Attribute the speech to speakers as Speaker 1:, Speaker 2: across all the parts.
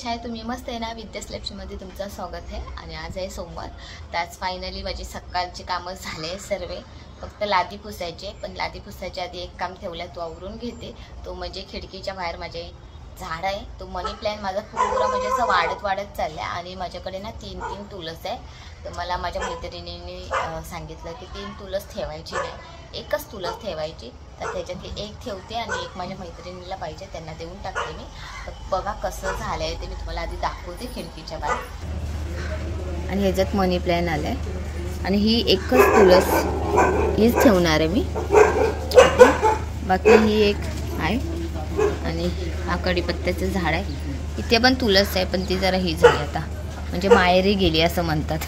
Speaker 1: कशा आहे तुम्ही? मस्त आहे ना? विद्यास लक्ष्मीमध्ये तुमचं स्वागत आहे. आणि आज आहे सोमवार. तर आज फायनली माझी सकाळची कामं झाले सर्व. फक्त लादी पुसायचे, पण लादी पुसायच्या आधी एक काम ठेवलं, तो आवरून घेते. तो म्हणजे खिडकीच्या बाहेर माझे झाड आहे, तो मनी प्लॅन माझा पूर्ण म्हणजे असं वाढत चालला आहे. आणि माझ्याकडे ना 3 तुलस आहे. तर मला माझ्या मैत्रिणींनी सांगितलं की 3 तुलस ठेवायची नाही, एकच तुलस ठेवायची. तर त्याच्यातली एक ठेवते आणि एक माझ्या मैत्रिणीला पाहिजे त्यांना देऊन टाकते मी. तर बघा कसं झालं आहे ते मी तुम्हाला आधी दाखवते खिडकीच्या बाहेर. आणि ह्याच्यात मनी प्लॅन आलं आहे आणि ही एकच तुलस हीच ठेवणार आहे मी. बाकी ही एक आहे आणि हा कढीपत्त्याचं झाड आहे. इथे पण तुलस आहे, पण ती जरा ही झाली आता, म्हणजे माहेरी गेली असं म्हणतात.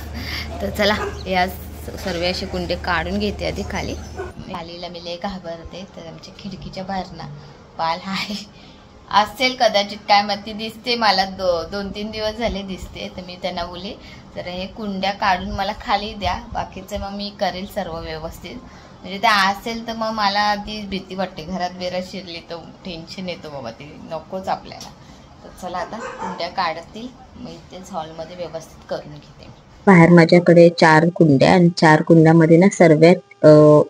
Speaker 1: तर चला या सर्व असे कुंडे काढून घेते आधी खाली. खालीला मी लय घाबरते. तर आमच्या खिडकीच्या बाहेर ना पाल आहे, असेल कदाचित, काय माहिती, दिसते मला. 2-3 दिवस झाले दिसते. तर मी त्यांना बोलले तर हे कुंड्या काढून मला खाली द्या, बाकीचं मग मी करेल सर्व व्यवस्थित. म्हणजे ते असेल तर मग मला आधी भीती वाटते, घरात बेरा शिरली तर टेन्शन येतो बाबा, ते नकोच आपल्याला. तर चला आता कुंड्या काढतील, मग इथेच हॉलमध्ये व्यवस्थित करून घेते.
Speaker 2: बाहेर माझ्याकडे 4 कुंड्या आणि 4 कुंड्यामध्ये ना सर्वात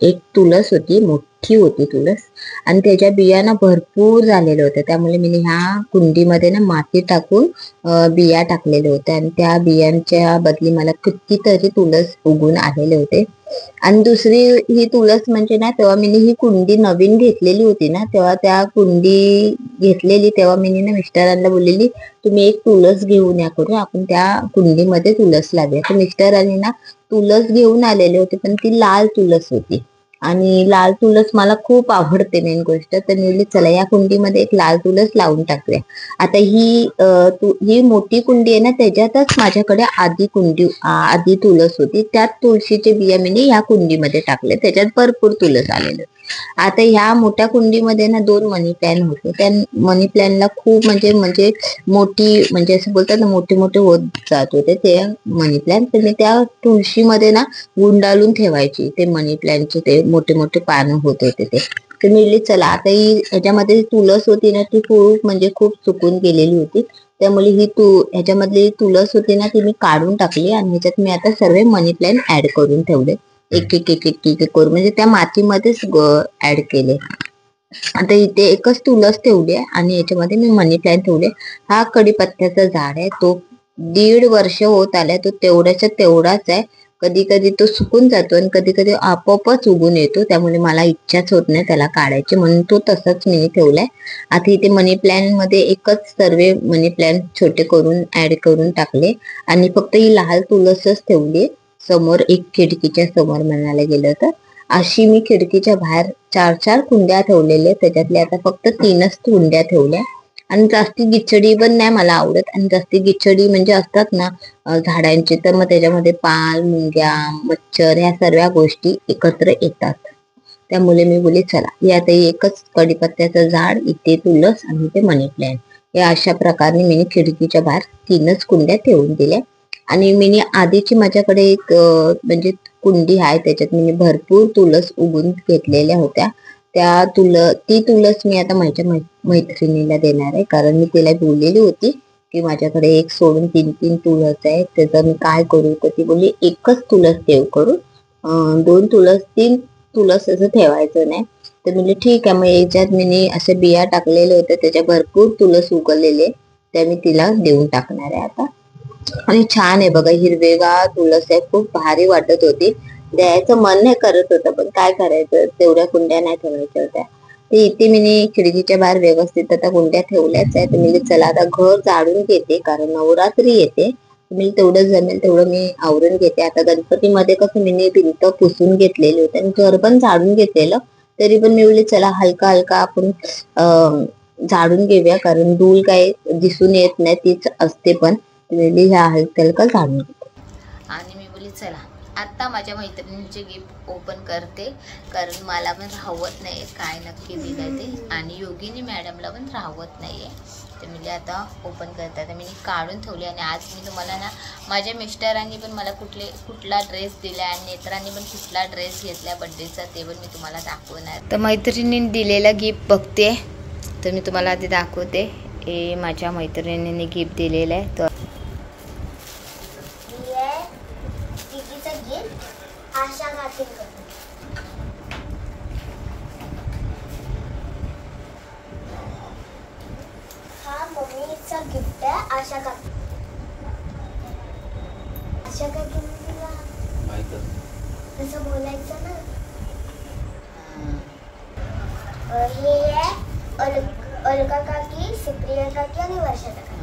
Speaker 2: एक तुळस होती, मोठी होती तुळस, आणि त्याच्या बिया ना भरपूर झालेल्या होत्या. त्यामुळे मी ह्या कुंडीमध्ये ना माती टाकून बिया टाकलेल्या होत्या आणि त्या बियांच्या बदली मला कितीतरी तुळस उगून आलेले होते. आणि दुसरी ही तुळस म्हणजे ना, तेव्हा मी ही कुंडी नवीन घेतलेली होती ना, तेव्हा त्या कुंडी घेतलेली तेव्हा मी ना मिस्टरांना बोललेली तुम्ही एक तुळस घेऊन या करून, आपण त्या कुंडीमध्ये तुळस लावूया. तर मिस्टरांनी ना तुळस घेऊन आलेले होते, पण ती लाल तुळस होती आणि लाल तुळस मला खूप आवडते मेन गोष्ट. तर मी चला या कुंडीमध्ये एक लाल तुळस लावून टाकूया. आता ही मोठी कुंडी आहे ना, त्याच्यातच माझ्याकडे आधी तुळस होती. त्यात तुळशीचे बिया मी या कुंडीमध्ये टाकले, त्याच्यात भरपूर तुळस आलेले. आता ह्या मोठ्या कुंडीमध्ये ना 2 मनी प्लॅन होते. त्या मनी प्लॅनला खूप म्हणजे मोठी, म्हणजे असं बोलतात ना, मोठे होत जात होते ते मनी प्लॅन. तर मी त्या तुळशीमध्ये ना गुंडाळून ठेवायची ते मनी प्लॅनचे, ते मोठे पानं होत होते ते. तर मी चला आता ह्याच्यामध्ये तुळस होती ना, ती खूप सुकून गेलेली होती. त्यामुळे ह्याच्यामधली तुळस होती ना, ती मी काढून टाकली आणि ह्याच्यात मी आता सर्व मनी प्लॅन ऍड करून ठेवले, एक करून, म्हणजे त्या मातीमध्येच ऍड केले. आता इथे एकच तुळस ठेवली आहे आणि याच्यामध्ये मी मनी प्लॅन ठेवले. हा कढीपत्त्याचा झाड आहे, तो 1.5 वर्ष होत आलाय, तो तेवढाच आहे. कधी तो सुकून जातो आणि कधी आपोआपच उगून येतो. त्यामुळे मला इच्छाच होत नाही त्याला काढायची, म्हणून तो तसंच मी ठेवलाय. आता इथे मनी प्लॅन मध्ये एकच सर्व मनी प्लॅन छोटे करून ऍड करून टाकले आणि फक्त ही लाल तुळसच ठेवली समोर, एक खिडकीच्या समोर म्हणायला गेलं तर. अशी मी खिडकीच्या बाहेर 4 कुंड्या ठेवलेल्या, त्याच्यातल्या आता फक्त 3च कुंड्या ठेवल्या. आणि जास्ती गिचडी पण नाही मला आवडत, आणि जास्ती गिचडी म्हणजे असतात ना झाडांची, तर मग त्याच्यामध्ये पाल, मुंग्या, मच्छर ह्या सर्व गोष्टी एकत्र येतात. त्यामुळे मी बोलले चला यात एकच कढीपत्त्याचं झाड, इथे तुळस आणि इथे मनी प्लॅन, या अशा प्रकारे मी खिडकीच्या बाहेर 3च कुंड्या ठेवून दिल्या. आणि मी आधीची माझ्याकडे एक म्हणजे कुंडी आहे, त्याच्यात मी भरपूर तुळस उगून घेतलेल्या होत्या. ती तुळस मी आता माझ्या मैत्रिणीला देणार आहे, कारण मी तिला बोललेली होती की माझ्याकडे एक सोडून 3 तुळस आहे, त्याचं मी काय करू. तर ती बोलली एकच तुळस ठेव करून, 2 तुळस 3 तुळस असं ठेवायचं नाही. तर म्हणजे ठीक आहे. मग याच्यात मी असे बिया टाकलेले होते, त्याच्या भरपूर तुळस उगवलेले, त्या मी तिला देऊन टाकणार आहे आता. आणि छान आहे बघा, हिरवेगार तुळस आहे, खूप भारी वाटत होती. द्यायचं मन नाही करत होतं, पण काय करायचं, तेवढ्या कुंड्या नाही ठेवायच्या होत्या. ते इथे मी खिडकीच्या बाहेर व्यवस्थित आता कुंड्या ठेवल्याच आहे. तर मी चला आता घर झाडून घेते, कारण नवरात्री येते. मी तेवढं जमेल तेवढं मी आवरून घेते. आता गणपतीमध्ये कसं मी भिंत पुसून घेतलेली होती आणि घर पण झाडून घेतलेलं, तरी पण मी बोलले चला हलका आपण झाडून घेऊया, कारण धूळ काही दिसून येत नाही, तीच असते. पण ह्या हलका झाडून घेते.
Speaker 1: आणि मी बोलली चला आता माझ्या मैत्रिणीचे गिफ्ट ओपन करते, कारण मला पण राहवत नाही काय नक्की दिलं ते, आणि योगिनी मॅडमला पण राहवत नाही आहे. तर मी आता ओपन करते. तर मी काढून ठेवली. आणि आज मी तुम्हाला ना माझ्या मिस्टरांनी पण मला कुठला ड्रेस दिला आणि नेत्रांनी पण कुठला ड्रेस घेतला बड्डेचा, ते पण मी तुम्हाला दाखवणार. तर मैत्रिणीने दिलेला गिफ्ट बघते, तर मी तुम्हाला आधी दाखवते. हे माझ्या मैत्रिणीने गिफ्ट दिलेलं आहे. तर
Speaker 3: दीदीचं गिफ्ट आशा काकींकडून. हा मम्मीचा गिफ्ट आहे आशा काकी. आशा काकींनी दिला. तसं बोलायचं ना. हे आहे अलका काकी, सुप्रिया काकी आणि वर्षा काकी.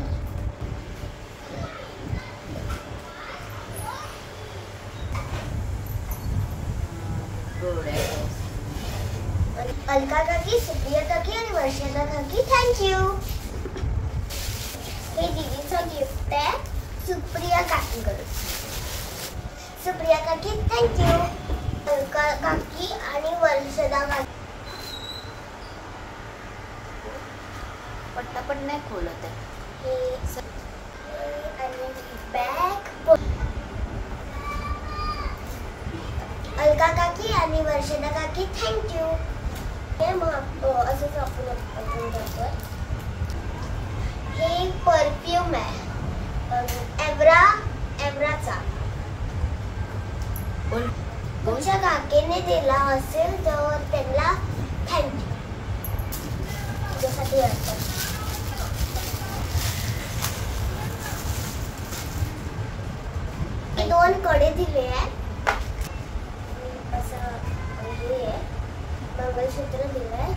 Speaker 3: अलका काकी, सुप्रिया काकी आणि वर्षा काकी थँक्यू. हे दीदीचं गिफ्ट आहे सुप्रिया काकीकडून. सुप्रिया काकी थँक्यू. अलका काकी आणि वर्षा काकी.
Speaker 1: पट्टापट नाही खोलत आहे.
Speaker 3: आणि बॅग अलका काकी आणि वर्षा काकी थँक्यू. हे मग असंच आपण करतोय. हे परफ्यूम आहे एव्हराचा. तुमच्या काकीने दिला असेल तर त्यांना थँक्यू. तुझ्यासाठी असतं. दोन कडे दिले आहे. असं हे आहे मंगळसूत्र दिलंय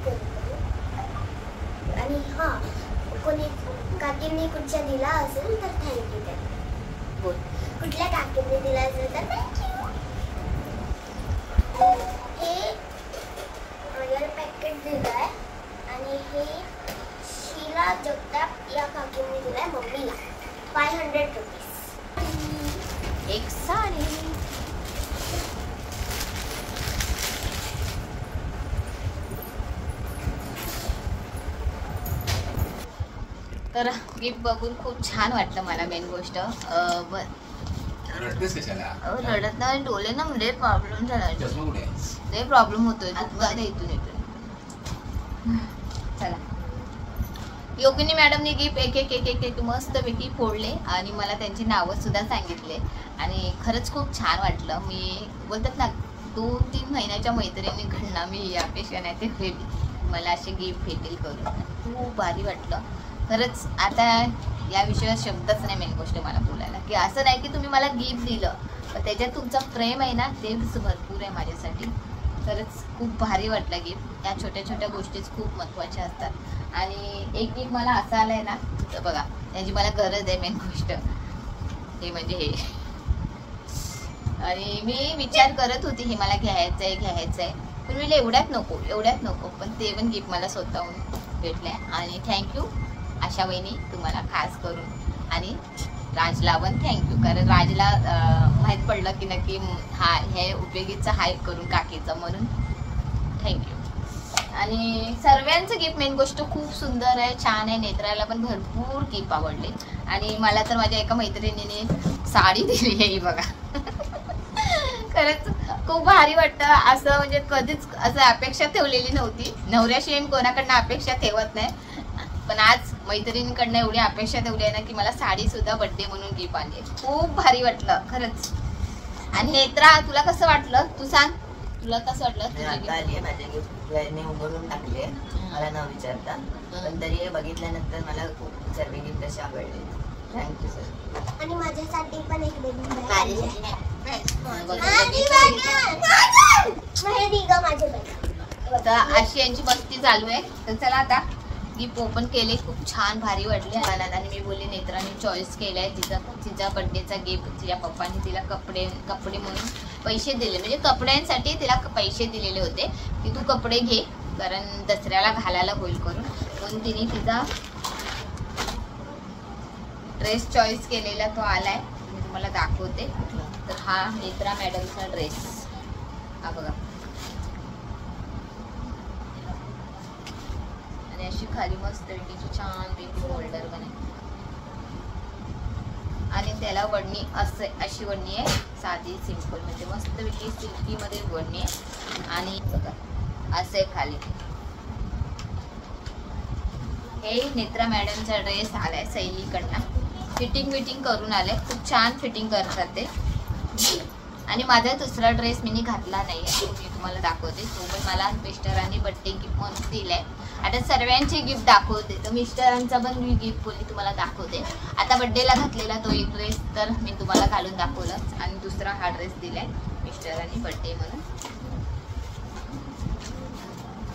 Speaker 3: आणि हा कोणी काकींनी कुठच्या दिला असेल तर थँक्यू. बोल कुठल्या काकींनी दिला असेल तर थँक्यू. हे रॉयल पॅकेट दिलंय आणि हे शीला जगताप या काकींनी दिलंय मम्मीला 500 रुपीज.
Speaker 1: एक साडी. तर गिफ्ट बघून खूप छान वाटलं मला. मेन गोष्ट रडत नाही, डोले ना म्हणजे प्रॉब्लेम झाला. लय प्रॉब्लेम होतोय. इथून चला. योगिनी मॅडमने गिफ्ट एक मस्तपैकी फोडले आणि मला त्यांची नावं सुद्धा सांगितले आणि खरंच खूप छान वाटलं. मी बोलतात ना 2-3 महिन्याच्या मैत्रिणीकडनं मी अपेक्षा नाही ते मला असे गिफ्ट भेटेल करून. खूप भारी वाटलं खरंच. आता या विषयावर शब्दच नाही मेन गोष्ट मला बोलायला, की असं नाही की तुम्ही मला गिफ्ट दिलं पण त्याच्यात तुमचं प्रेम आहे ना तेच भरपूर आहे माझ्यासाठी. खरंच खूप भारी वाटलं गिफ्ट. या छोट्या छोट्या गोष्टीच खूप महत्त्वाच्या असतात. आणि एक गिफ्ट मला असं आलंय ना तर बघा त्याची मला गरज आहे मेन गोष्ट हे म्हणजे हे. आणि मी विचार करत होती हे मला घ्यायचं आहे पण मी एवढ्यात नको पण ते पण गिफ्ट मला स्वतःहून भेटलंय. आणि थँक्यू आशा वहिनी तुम्हाला खास करून. आणि राजला पण थँक्यू कारण राजला माहीत पडलं की नक्की हा हे उपयोगीचं हाय करून काकीचं म्हणून थँक्यू. आणि सर्वांचं गिफ्ट मेन गोष्ट खूप सुंदर आहे, छान आहे. नेत्राला पण भरपूर गिफ्ट आवडले आणि मला तर माझ्या एका मैत्रिणीने साडी दिली आहे बघा. खरंच खूप भारी वाटतं. असं म्हणजे कधीच असं अपेक्षा ठेवलेली नव्हती. नवऱ्याशिवाय कोणाकडनं अपेक्षा ठेवत नाही पण आज मैत्रिणीकडनं एवढी अपेक्षा ठेवली आहे ना की मला साडी सुद्धा बर्थडे म्हणून गिफ्ट आली. खूप भारी वाटलं खरंच. आणि नेत्रा तुला कसं वाटलं तू सांग. तुला कसं वाटलं?
Speaker 2: माझे गिफ्ट उघडून टाकले मला न विचारता पण तरी बघितल्यानंतर मला सर्व गिफ्ट असे आवडले. Thank you sir.
Speaker 3: आणि माझ्यासाठी पण एक
Speaker 1: अशी यांची मस्ती चालू आहे. तर चला आता गिफ्ट ओपन केले. खूप छान भारी वाटले मला. आणि मी बोलले नेत्राने चॉईस केलाय तिचा बर्थडेचा गिफ्ट. तिच्या पप्पांनी तिला कपडे म्हणून पैसे दिले म्हणजे कपड्यांसाठी तिला पैसे दिलेले होते की तू कपडे घे कारण दसऱ्याला घालायला होईल करून. म्हणून तिने तिचा ड्रेस चॉईस केलेला तो आलाय मी तुम्हाला दाखवते. तर हा नेत्रा मॅडमचा ड्रेस हा बघा. आणि अशी खाली मस्त पैकी छान पैकी होल्डर बने आणि त्याला वडणी अशी वडणी आहे साधी सिंपल म्हणजे मस्त पैकी सिल्की मध्ये वडणी आहे. आणि बघा असं आहे खाली हे नेत्रा मॅडमचा ड्रेस आलाय सैलीकडनं. फिटिंग करून आले, खूप छान फिटिंग करतात ते. आणि माझा दुसरा ड्रेस मी घातला नाही आहे, मी तुम्हाला दाखवते. तो पण मला मिस्टरांनी बर्थडे गिफ्ट म्हणून दिलाय. आता सर्वांचे गिफ्ट दाखवते, तर मिस्टरांचा पण मी गिफ्ट बोलली तुम्हाला दाखवते. आता बर्थडेला घातलेला तो एक ड्रेस तर मी तुम्हाला घालून दाखवलं, आणि दुसरा हा ड्रेस दिलाय मिस्टरांनी बर्थडे म्हणून.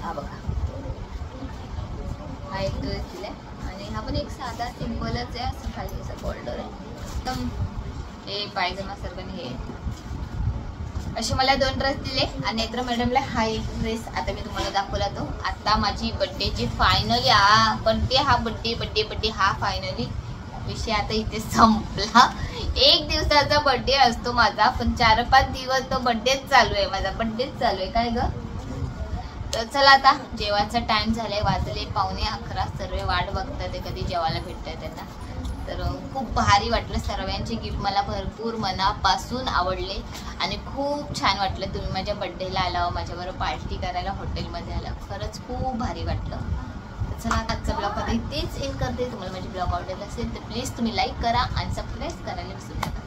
Speaker 1: हा बघा, हा एक ड्रेस दिलाय, आणि हा पण एक साधा सिंपलच आहे. असं खाली असं बॉर्डर आहे एकदम, हे पायजमा सारखं. हे असे मला 2 ड्रेस दिले. आणि नेत्रा मॅडमला हा एक ड्रेस आता मी तुम्हाला दाखवला. तो आता माझी बड्डेची फायनली बड्डे हा फायनली विषय आता इथे संपला. 1 दिवसाचा बड्डे असतो माझा, पण 4-5 दिवस तो बड्डेच चालू आहे. माझा बड्डेच चालू आहे काय ग. तर चला आता जेवायचा टाइम झालाय, वाजले 11:15. सर्व वाट बघतात कधी जेवायला भेटतंय त्यांना. तर खूप भारी वाटलं, सर्वांचे गिफ्ट मला भरपूर मनापासून आवडले आणि खूप छान वाटलं. तुम्ही माझ्या बड्डेला आला, माझ्याबरोबर पार्टी करायला हॉटेलमध्ये आला, खरंच खूप भारी वाटलं. तर चला आजचा ब्लॉग आता इथेच एंड करते. तुम्हाला माझी ब्लॉग आवडत असेल तर प्लीज तुम्ही लाईक करा आणि सबस्क्राईब करायला विसरू नका.